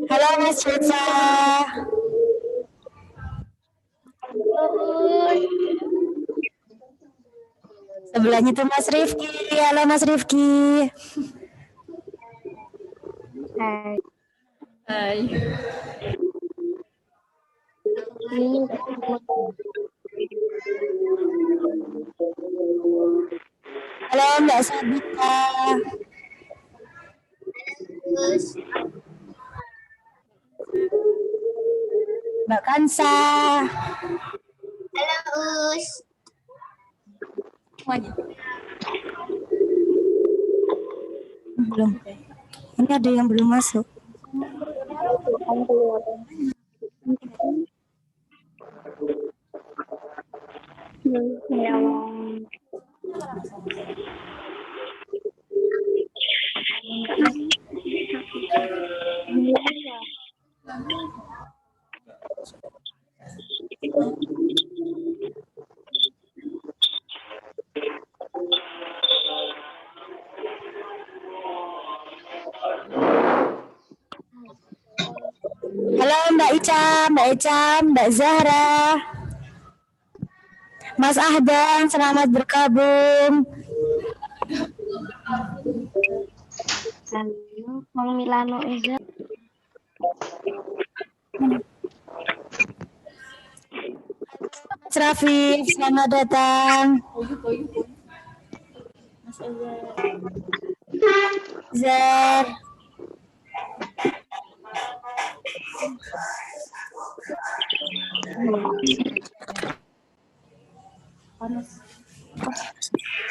Halo Mas Caca. Sebelahnya tuh Mas Rifki. Halo Mas Rifki. Hai. Hai. Halo Mbak Sabita. Mbak Kansa. Halo Us. Semuanya. Belum. Ini ada yang belum masuk. Halo Mbak Ica, Mbak Zahra. Mas Ahdan, selamat bergabung. Halo, Mang Milano Eza. Mas Rafif, selamat datang. Mas Eza. Zar.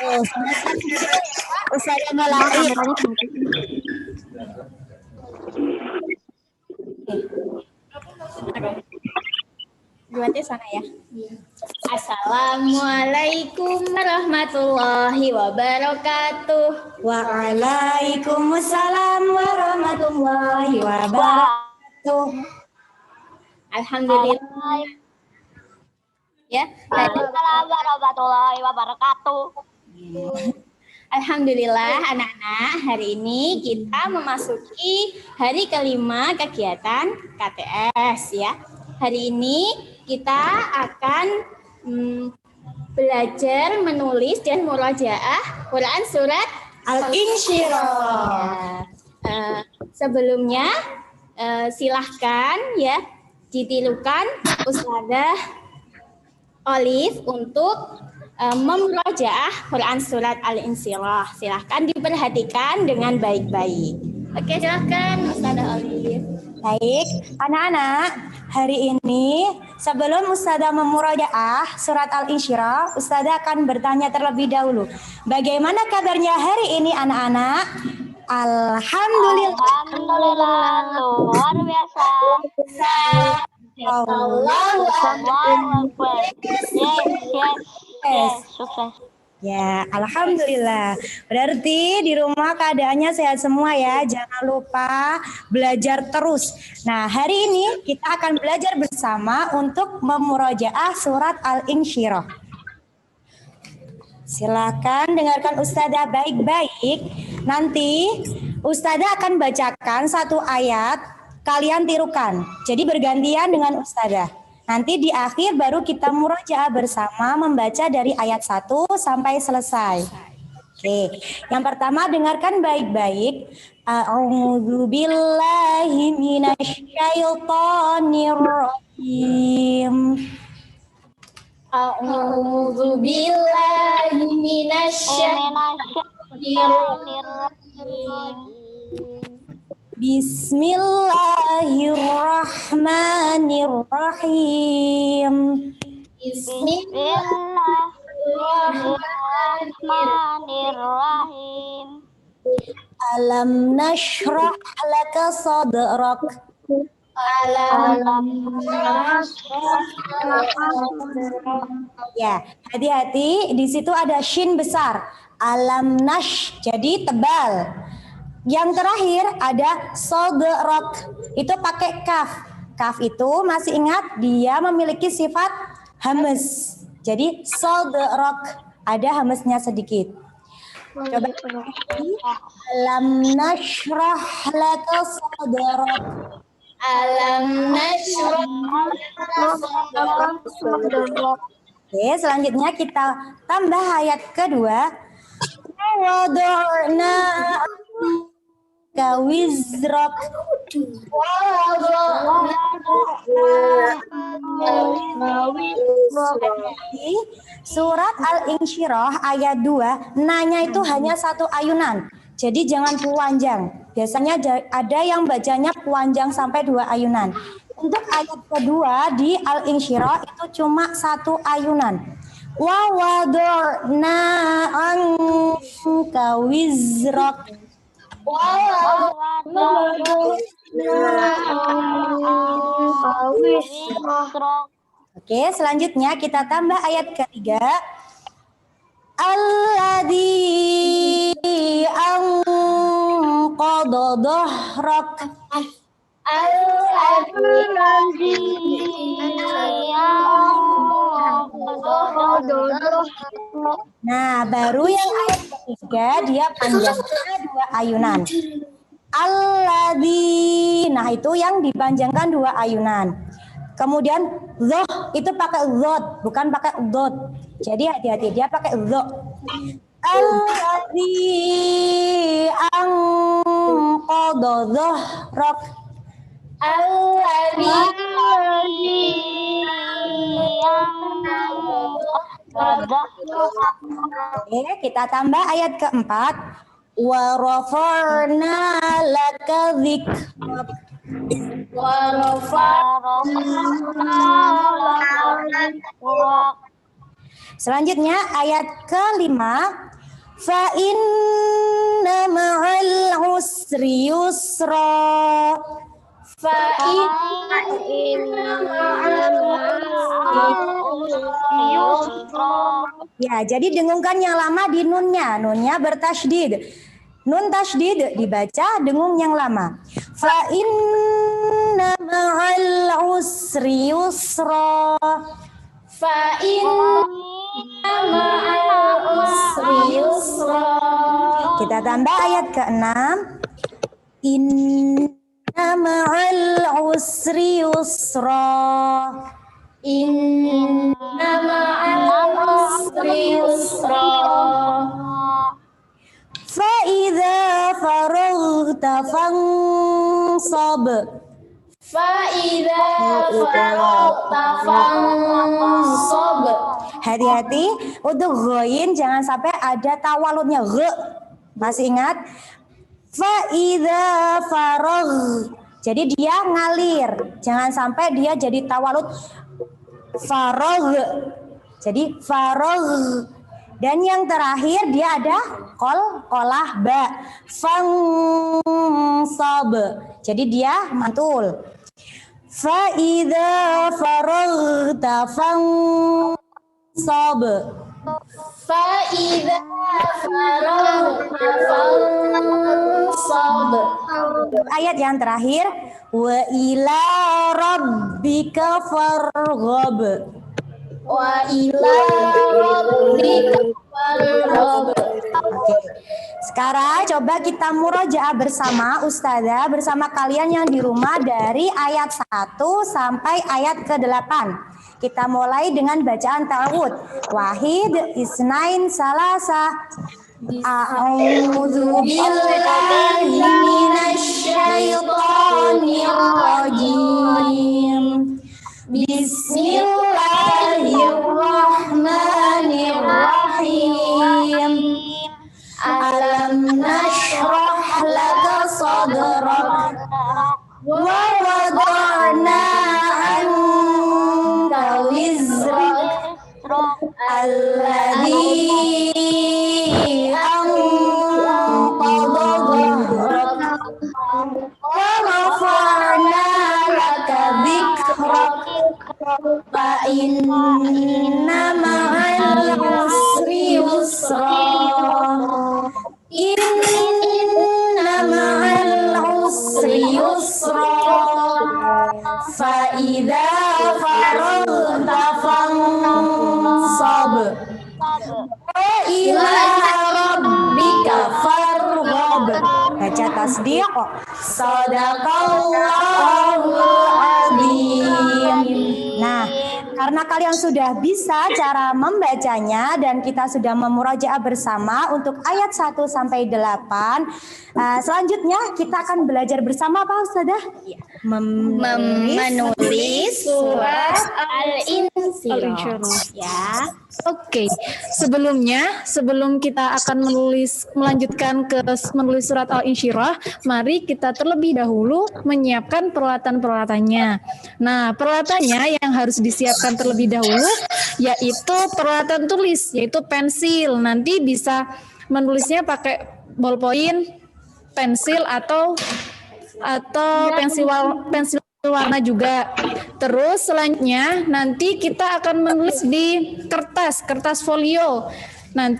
Oh, Ustazah Malaki. Buatnya sana ya. Assalamualaikum warahmatullahi wabarakatuh. Waalaikumsalam warahmatullahi wabarakatuh. Alhamdulillah. Ya. Waalaikumsalam warahmatullahi wabarakatuh. Alhamdulillah anak-anak, hari ini kita memasuki hari kelima kegiatan KTS ya. Hari ini kita akan belajar menulis dan murojaah Quran surat Al-Insyirah. Sebelumnya silahkan ya ditirukan Ustazah Olive untuk memurojaah Quran surat Al-Insyirah. Silahkan diperhatikan dengan baik-baik. Oke, silahkan Ustazah Olive. Baik, anak-anak, hari ini sebelum Ustazah memurojaah surat Al-Insyirah, Ustazah akan bertanya terlebih dahulu. Bagaimana kabarnya hari ini anak-anak? Alhamdulillah. Alhamdulillah, luar biasa. Allahu Akbar. Yes, sukses. Ya, alhamdulillah. Berarti di rumah keadaannya sehat semua ya. Jangan lupa belajar terus. Nah, hari ini kita akan belajar bersama untuk memurojaah surat Al-Insyirah. Silakan dengarkan Ustazah baik-baik. Nanti Ustazah akan bacakan satu ayat, kalian tirukan. Jadi bergantian dengan Ustazah. Nanti di akhir baru kita murojaah bersama membaca dari ayat 1 sampai selesai. Oke, yang pertama dengarkan baik-baik. A'udzu billahi minasyaitonir rajim. A'udzu billahi minasyaitonir rajim. Bismillahirrahmanirrahim. Bismillahirrahmanirrahim. Alam nashrah laka sadrak. Ya, hati-hati di situ ada shin besar. Alam nash, jadi tebal. Yang terakhir ada sadrak, itu pakai kaf. Kaf itu masih ingat dia memiliki sifat hamz. Jadi sadrak. Ada hamesnya sedikit. Coba alam nashrah laka sadrak. Alam nashrah Oke, selanjutnya kita tambah ayat kedua. Wada'na ka wizrak. Di surat Al-Insyirah ayat 2, nanya itu hanya satu ayunan. Jadi jangan panjang. Biasanya ada yang bacanya panjang sampai 2 ayunan. Untuk ayat kedua di Al-Insyirah itu cuma 1 ayunan. Wa wada'na anka wizrak. Oke, selanjutnya kita tambah ayat ketiga. Alladzi anqadha dhahrak. Nah, baru yang ayat ketiga dia panjangnya 2 ayunan. Alladzi. Nah, itu yang dipanjangkan 2 ayunan. Kemudian dhoh itu pakai dhot, bukan pakai dot. Jadi hati-hati, dia pakai dhoh. Alladzi anqadha dhahrak. Oke, kita tambah ayat keempat. Wa rafa'na laka dzikrak. Selanjutnya ayat kelima. Fa inna ma'al usri yusra. Fa inna ma'al usri yusra. Ya, jadi dengungkan yang lama di nunnya. Nunnya bertasydid. Nun tasydid dibaca, dengung yang lama. Fa inna ma'al usri yusra. Fa inna ma'al usri yusra. Kita tambah ayat ke-6. Inna ma'al usri yusra. Inna ma'al usri yusra. Fa'idha faraghta fansab. Fa'idha faraghta fansab. Hati-hati untuk ghoin jangan sampai ada tawaludnya g. Masih ingat? Fa'idha faragh. Jadi dia ngalir. Jangan sampai dia jadi tawalud faragh. Jadi faragh. Dan yang terakhir dia ada qolah ba. Fansab. Jadi dia mantul. Fa idza faraghta fansab. Fa idza faraghta fansab. Ayat yang terakhir. Wa ila rabbika farghab. Wa ila rabbika farghab. Oke. Sekarang coba kita murojaah bersama Ustazah, bersama kalian yang di rumah dari ayat 1 sampai ayat ke-8. Kita mulai dengan bacaan ta'awud. Wahid, isnain, salasa. A'udzu billahi minasy syaithanir rajim. Bismillahirrahmanirrahim. Alam nashrah laka sadrak wa wada'na anka wizrak alladzi anqadha dhahrak wa rafa'na laka dzikrak fa inna ma'al usri yusra. Inna ma'al usri yusra. Fa idza faraghta fansab. Wa ila rabbika farghab. Baca tasdiq. Shadaqallahul azim. Nah, karena kalian sudah bisa cara membacanya dan kita sudah memurajaah bersama untuk ayat 1 sampai 8. Selanjutnya kita akan belajar bersama apa Ustazah? Menulis surat Al-Insyirah. Ya. Oke, sebelum kita akan melanjutkan ke menulis surat Al-Insyirah, mari kita terlebih dahulu menyiapkan peralatan-peralatannya. Nah, peralatannya yang harus disiapkan terlebih dahulu yaitu peralatan tulis, yaitu pensil. Nanti bisa menulisnya pakai ballpoint, pensil atau pensil warna juga. Terus selanjutnya nanti kita akan menulis di kertas folio. Dan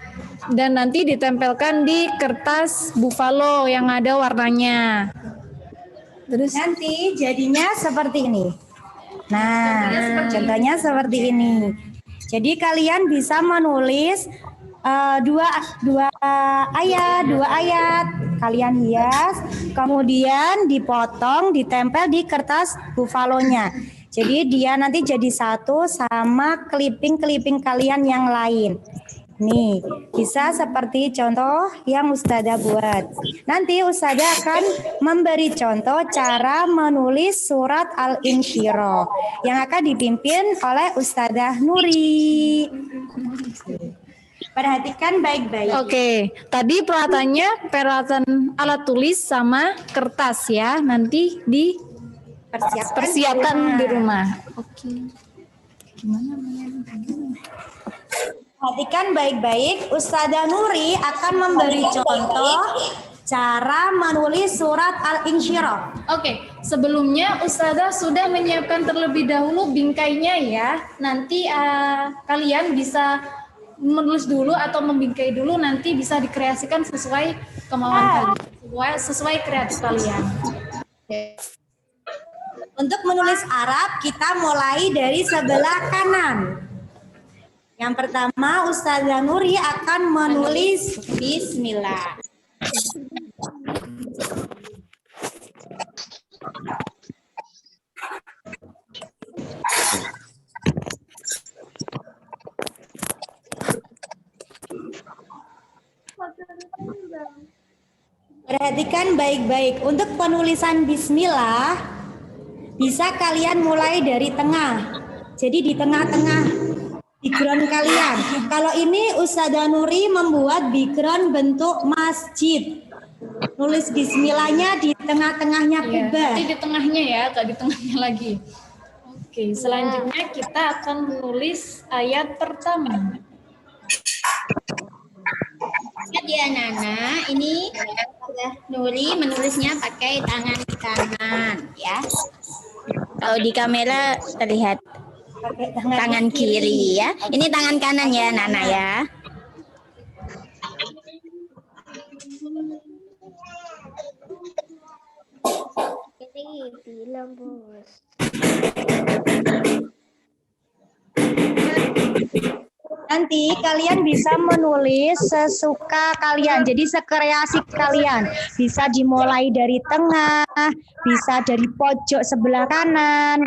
nanti ditempelkan di kertas buffalo yang ada warnanya. Terus Nanti jadinya seperti ini. Nah, contohnya seperti ini. Jadi kalian bisa menulis dua ayat kalian hias, kemudian dipotong, ditempel di kertas buffalo-nya. Jadi dia nanti jadi satu sama clipping kalian yang lain. Nih, bisa seperti contoh yang Ustazah buat. Nanti Ustazah akan memberi contoh cara menulis surat Al-Insyirah yang akan dipimpin oleh Ustazah Nuri. Perhatikan baik-baik. Oke, tadi peralatan alat tulis sama kertas ya. Nanti persiapkan di rumah. Oke. Perhatikan baik-baik. Ustazah Nuri akan memberi contoh cara menulis surat Al-Insyirah. Oke, sebelumnya Ustazah sudah menyiapkan terlebih dahulu bingkainya ya. Nanti kalian bisa menulis dulu atau membingkai dulu, nanti bisa dikreasikan sesuai kemauan kalian, sesuai kreatif kalian. Untuk menulis Arab, kita mulai dari sebelah kanan. Yang pertama, Ustazah Nuri akan menulis Bismillah. Perhatikan baik-baik. Untuk penulisan Bismillah, bisa kalian mulai dari tengah. Jadi di tengah-tengah background kalian. Kalau ini Ustazah Nuri membuat background bentuk masjid. Nulis Bismillahnya di tengah-tengahnya kubah. Nanti di tengahnya ya, gak di tengahnya lagi. Oke, selanjutnya kita akan menulis ayat pertama. Lihat ya Nana, ini Ustazah Nuri menulisnya pakai tangan kanan ya. Kalau di kamera terlihat tangan kiri ya. Ini tangan kanan ya Nana ya. Ini film bos. Nanti kalian bisa menulis sesuka kalian, jadi sekreasi kalian. Bisa dimulai dari tengah, bisa dari pojok sebelah kanan,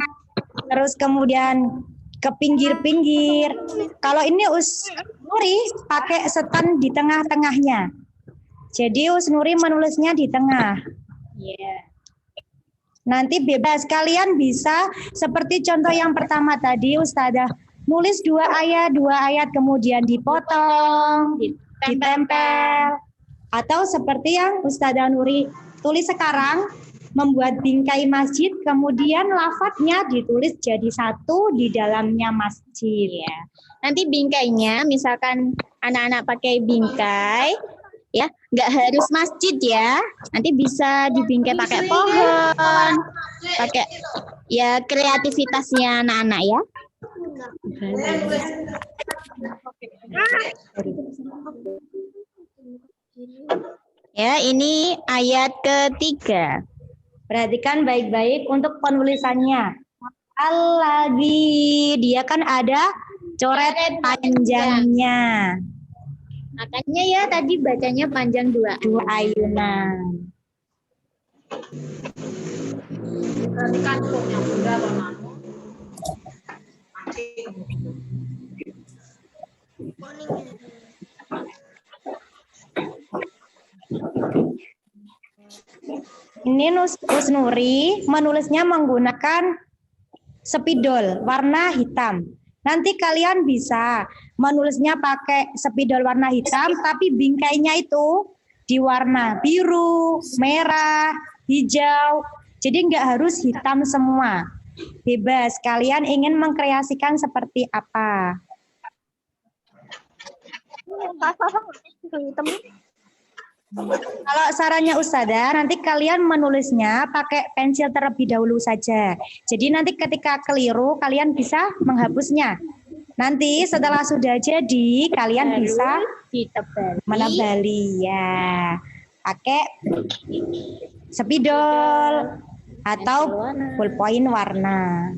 terus kemudian ke pinggir-pinggir. Kalau ini Nuri pakai setan di tengah-tengahnya. Jadi Nuri menulisnya di tengah. Nanti bebas, kalian bisa seperti contoh yang pertama tadi Ustazah nulis dua ayat kemudian dipotong, ditempel, atau seperti yang Ustazah Nuri tulis sekarang, membuat bingkai masjid, kemudian lafadznya ditulis jadi satu di dalamnya masjid. Ya. Nanti bingkainya, misalkan anak-anak pakai bingkai, ya, nggak harus masjid ya. Nanti bisa dibingkai pakai pohon, pakai ya kreativitasnya anak-anak ya. Ya, ini ayat ketiga. Perhatikan baik-baik untuk penulisannya. Al-ladzi, dia kan ada coret panjangnya. Makanya ya tadi bacanya panjang 2 2 ayunan. Ini Usnuri menulisnya menggunakan spidol warna hitam. Nanti kalian bisa menulisnya pakai spidol warna hitam, tapi bingkainya itu di warna biru, merah, hijau. Jadi nggak harus hitam semua. Bebas, kalian ingin mengkreasikan seperti apa? Kalau sarannya Ustazah, nanti kalian menulisnya pakai pensil terlebih dahulu saja. Jadi nanti ketika keliru, kalian bisa menghapusnya. Nanti setelah sudah jadi, kalian bisa menebali ya. Pakai spidol atau ballpoint warna.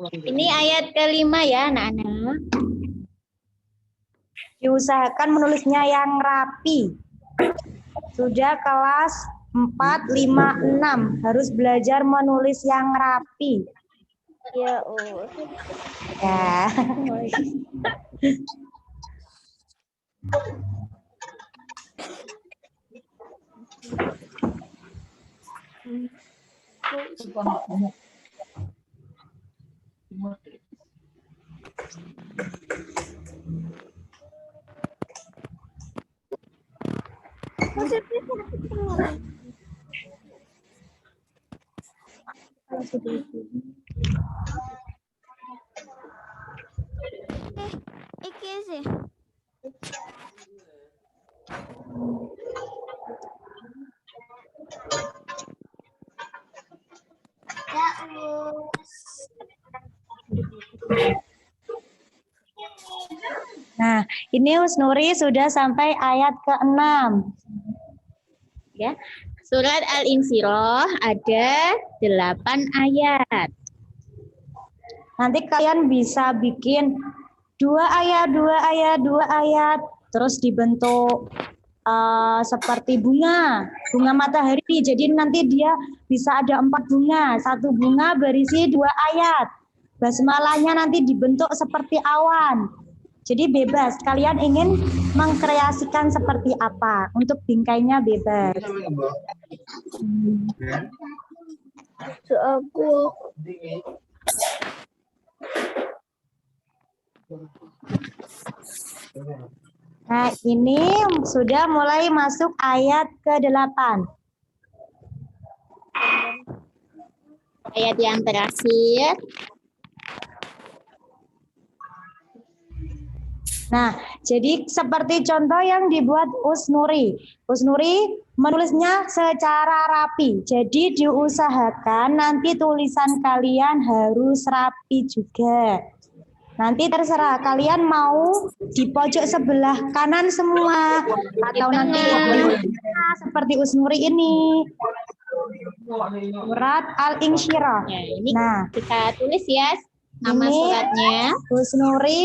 Ini ayat kelima ya anak-anak. Diusahakan menulisnya yang rapi. Sudah kelas 4, 5, 6 harus belajar menulis yang rapi. Ya, Ya. Iki sih. Ya, Nah, ini Usnuri sudah sampai ayat ke-6. Ya. Surat Al-Insyirah ada 8 ayat. Nanti kalian bisa bikin 2 ayat, 2 ayat, 2 ayat, terus dibentuk seperti bunga matahari. Jadi nanti dia bisa ada 4 bunga, 1 bunga berisi 2 ayat. Basmalahnya nanti dibentuk seperti awan. Jadi bebas, kalian ingin mengkreasikan seperti apa? Untuk bingkainya bebas. aku. Nah, ini sudah mulai masuk ayat ke-8. Ayat yang terakhir. Nah, jadi seperti contoh yang dibuat Usnuri. Usnuri menulisnya secara rapi. Jadi diusahakan nanti tulisan kalian harus rapi juga. Nanti terserah kalian mau di pojok sebelah kanan semua atau nanti seperti Usnuri ini. Surat Al-Insyirah. Ya, ini Nah, kita tulis ya nama ini suratnya. Usnuri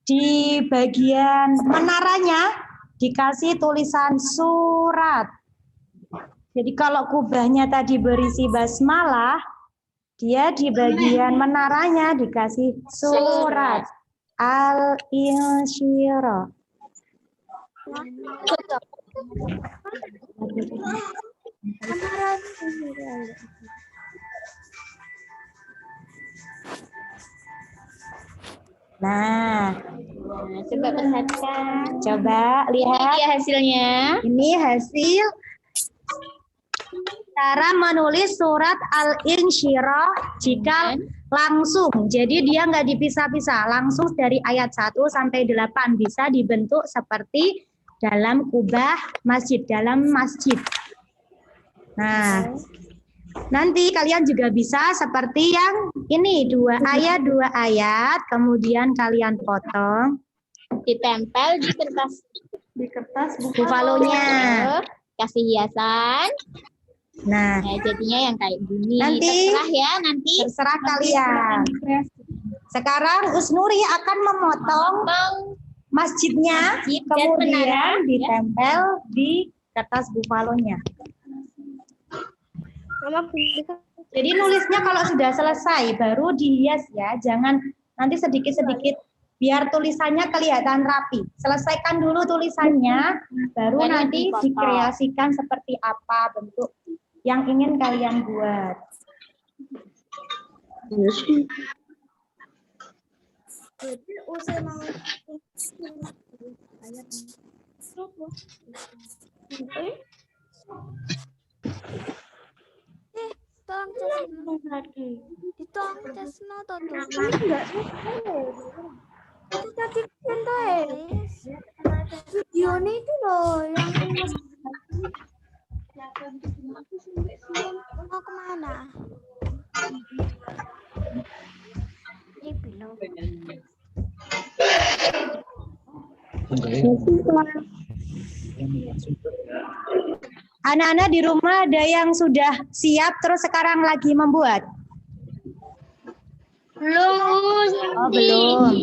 di bagian menaranya dikasih tulisan surat. Jadi kalau kubahnya tadi berisi basmalah, dia di bagian menaranya dikasih surat. Al-Insyirah. Nah, Coba perhatikan. coba Ini lihat. dia hasilnya. Ini hasil cara menulis surat Al-Insyirah jika langsung. Jadi dia nggak dipisah-pisah. Langsung dari ayat 1 sampai 8 bisa dibentuk seperti dalam kubah masjid, dalam masjid. Nah, nanti kalian juga bisa seperti yang ini, 2 ayat, 2 ayat, kemudian kalian potong. Ditempel di kertas Bufalonya. kasih hiasan. Nah, Ya, jadinya yang kayak gini. Nanti- Terserah ya nanti. terserah kalian. Sekarang Usnuri akan memotong masjidnya, Masjid dan menara, kemudian ya. ditempel di kertas bufalonya. Mama bisa. Jadi nulisnya kalau sudah selesai baru dihias ya, jangan nanti sedikit-sedikit biar tulisannya kelihatan rapi. Selesaikan dulu tulisannya, baru Baru nanti dipotong. dikreasikan seperti apa bentuk yang ingin kalian buat. Tolong Jasno. Ditolong Jasno tuh. Itu tadi kan videonya itu loh yang mau kemana? Ini bilang. Anak-anak di rumah ada yang sudah siap terus sekarang lagi membuat? Oh, belum.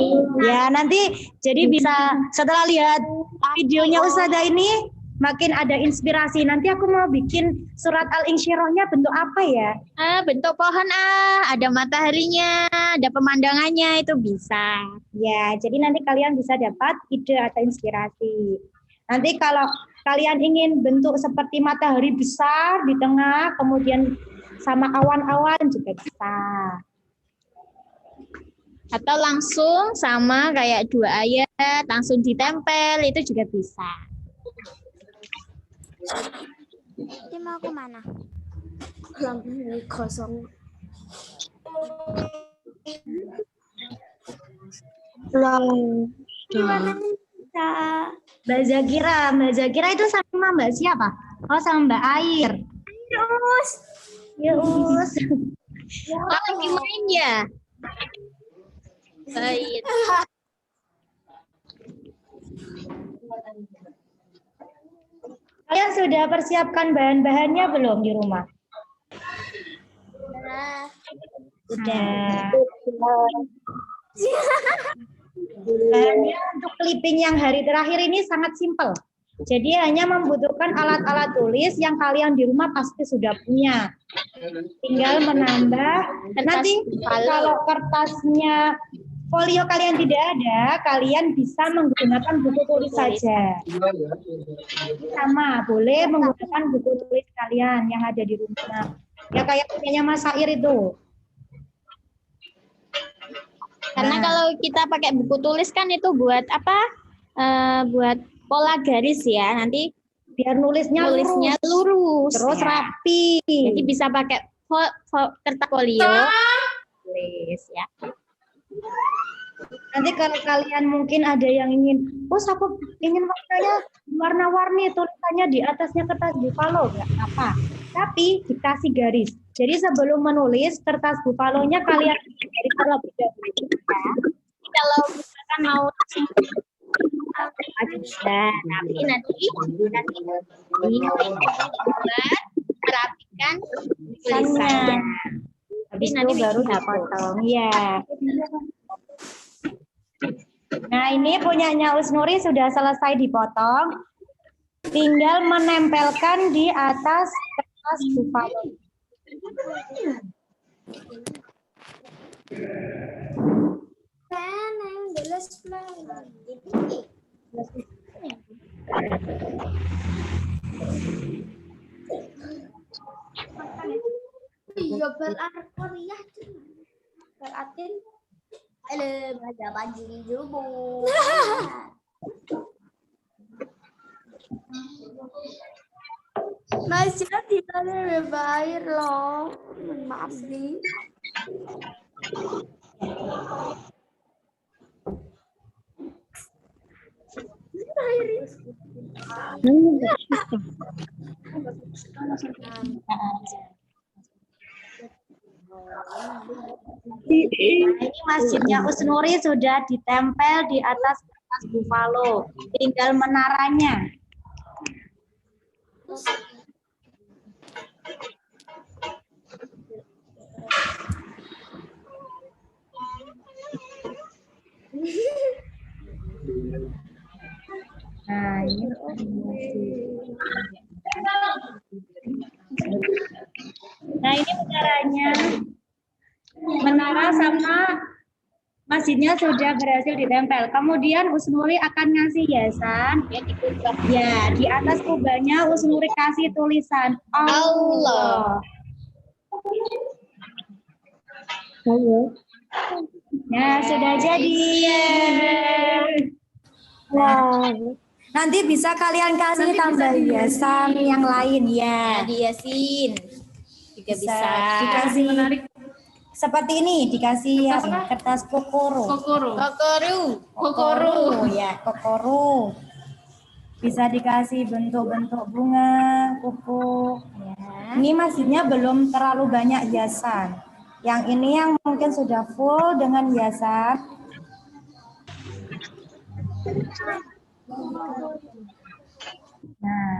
Ya, nanti jadi bisa setelah lihat videonya Ustazah ini makin ada inspirasi. Nanti aku mau bikin surat Al-Insyirahnya bentuk apa ya? Bentuk pohon ada mataharinya, ada pemandangannya, itu bisa. Ya, jadi nanti kalian bisa dapat ide atau inspirasi. Nanti kalau kalian ingin bentuk seperti matahari besar di tengah, kemudian sama awan-awan juga bisa. Atau langsung sama kayak 2 ayat, langsung ditempel, itu juga bisa. Dia mau kemana? Kosong. Gimana bisa? Mbak Zakira itu sama Mbak siapa? Oh, sama Mbak Air. Yus. Lagi main ya? Baik. Kalian sudah persiapkan bahan-bahannya belum di rumah? Sudah. Bahannya untuk clipping yang hari terakhir ini sangat simpel. Jadi hanya membutuhkan alat-alat tulis yang kalian di rumah pasti sudah punya. Tinggal menambah. Nanti kalau kertasnya folio kalian tidak ada, kalian bisa menggunakan buku tulis saja. Sama, boleh menggunakan buku tulis kalian yang ada di rumah. Ya kayak punyanya Mas Sair itu. Karena kalau kita pakai buku tulis kan itu buat apa? Buat pola garis ya. Nanti Biar nulisnya lurus. terus ya. rapi. Jadi bisa pakai kertas folio tulis ya. Nanti kalau kalian mungkin ada yang ingin, oh aku ingin warnanya warna-warni, tulisannya di atasnya kertas bufalo, nggak apa. Tapi dikasih garis. Jadi sebelum menulis kertas bufalonya kalian garis terlebih dahulu. Kalau misalkan mau bisa, tapi nanti merapikan tulisannya. Habis itu nanti baru dihapus. dipotong. Iya. Nah, ini punyanya Usnuri sudah selesai dipotong. Tinggal menempelkan di atas kertas bufalo. Iya berarti berarti ada baju dulu. Masih tidak lebih baik loh. Maaf nih. Nah, ini masjidnya Usnuri sudah ditempel di atas kertas bufalo. Tinggal menaranya. menara sama masjidnya sudah berhasil ditempel. Kemudian Usnuri akan ngasih hiasan. Ya, di atas kubahnya Usnuri kasih tulisan Allah. Nah, sudah jadi. Nanti bisa kalian kasih tambah hiasan yang lain ya. Di Yasin juga bisa. Dikasih Menarik. seperti ini, dikasih Kertas ya, apa? kertas kokoro. Kokoro. Ya, kokoro. Bisa dikasih bentuk-bentuk bunga, kuku. Ya. Ini masjidnya belum terlalu banyak hiasan. Yang ini yang mungkin sudah full dengan hiasan. Nah,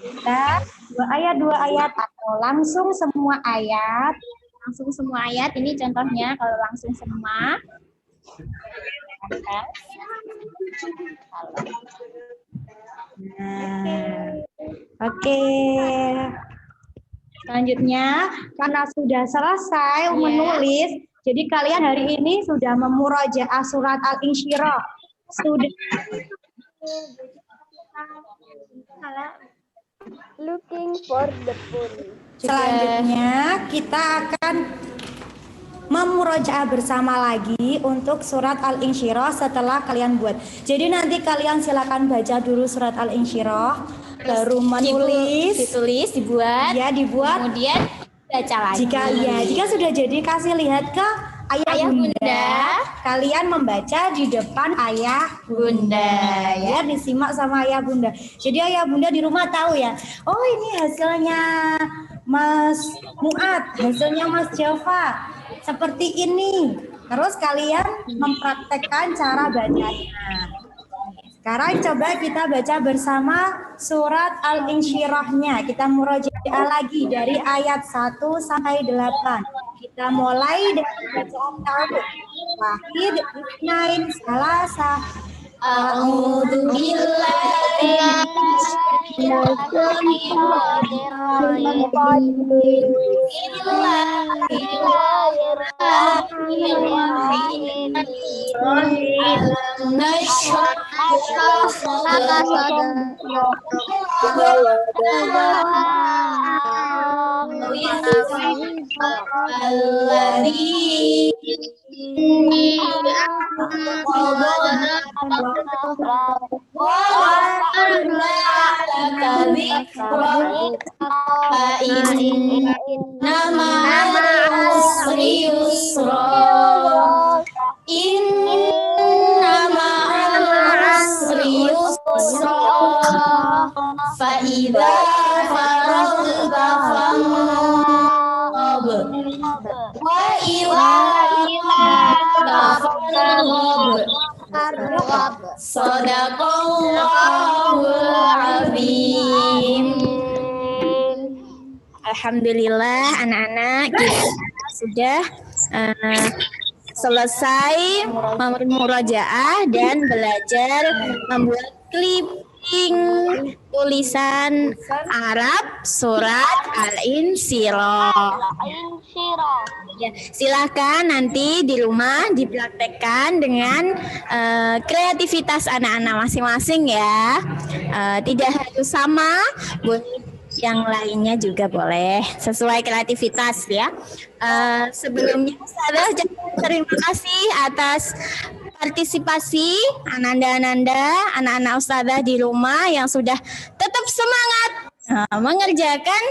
kita dua ayat atau langsung semua ayat. Langsung semua ayat, ini contohnya kalau langsung semua. Nah, oke. Selanjutnya, karena sudah selesai menulis, jadi kalian hari ini sudah memurojaah surat Al-Insyirah. Sudah. Looking for the pool. Selanjutnya kita akan memurojaah bersama lagi untuk surat Al-Insyirah setelah kalian buat. Jadi nanti kalian silakan baca dulu surat Al-Insyirah, baru menulis, Ditulis, dibuat, ya dibuat. kemudian baca lagi. Jika sudah jadi kasih lihat ke ayah bunda, kalian membaca di depan ayah bunda ya, disimak sama ayah bunda. Jadi ayah bunda di rumah tahu ya, oh ini hasilnya Mas Muat, hasilnya Mas Java seperti ini. Terus kalian mempraktekkan cara bacanya. Sekarang coba kita baca bersama surat Al-Insyirahnya. Kita murojaah lagi dari ayat 1 sampai 8. Kita mulai dari bacaan tauhid. Wahid, Isnain, Salasa. A'udzu billahi Alhamdulillah anak-anak kita sudah selesai memurojaah dan belajar membuat clipping tulisan Arab surat Al-Insyirah. Ya, silakan nanti di rumah dipraktekkan dengan kreativitas anak-anak masing-masing ya. Tidak harus sama, yang lainnya juga boleh sesuai kreativitas ya. Sebelumnya Ustazah terima kasih atas partisipasi Ananda, anak-anak Ustazah di rumah yang sudah tetap semangat mengerjakan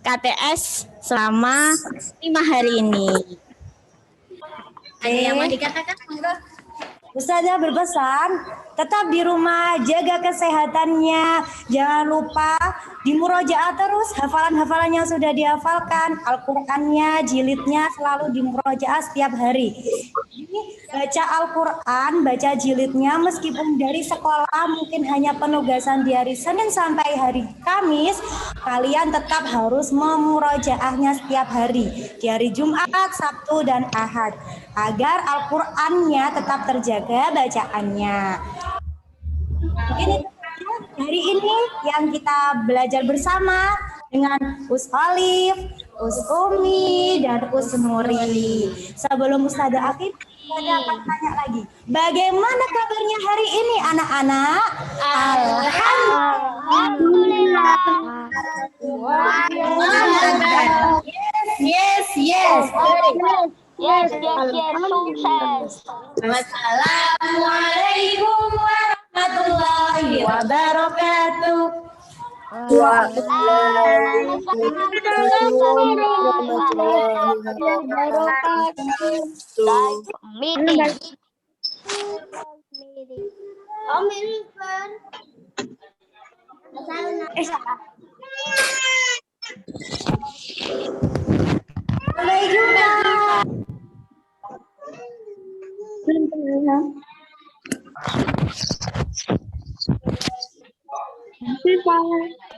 KTS selama 5 hari ini. Ada yang mau dikatakan? Ustazah berpesan, tetap di rumah, jaga kesehatannya. Jangan lupa dimurojaah terus hafalan-hafalan yang sudah dihafalkan. Al-Qur'annya, jilidnya selalu dimurojaah setiap hari. Jadi, baca Al-Qur'an, baca jilidnya meskipun dari sekolah mungkin hanya penugasan di hari Senin sampai hari Kamis, kalian tetap harus memurojaahnya setiap hari. Di hari Jumat, Sabtu, dan Ahad. Agar Al-Qur'annya tetap terjaga bacaannya. Mungkin itu saja hari ini yang kita belajar bersama dengan Gus Olive, Us Umi, dan Us Nuri. Sebelum Ustazah Akif, Ustazah akan tanya lagi. Bagaimana kabarnya hari ini anak-anak? Alhamdulillah. Yes. Yes, sukses. Assalamualaikum warahmatullahi wabarakatuh. Meeting. Bye.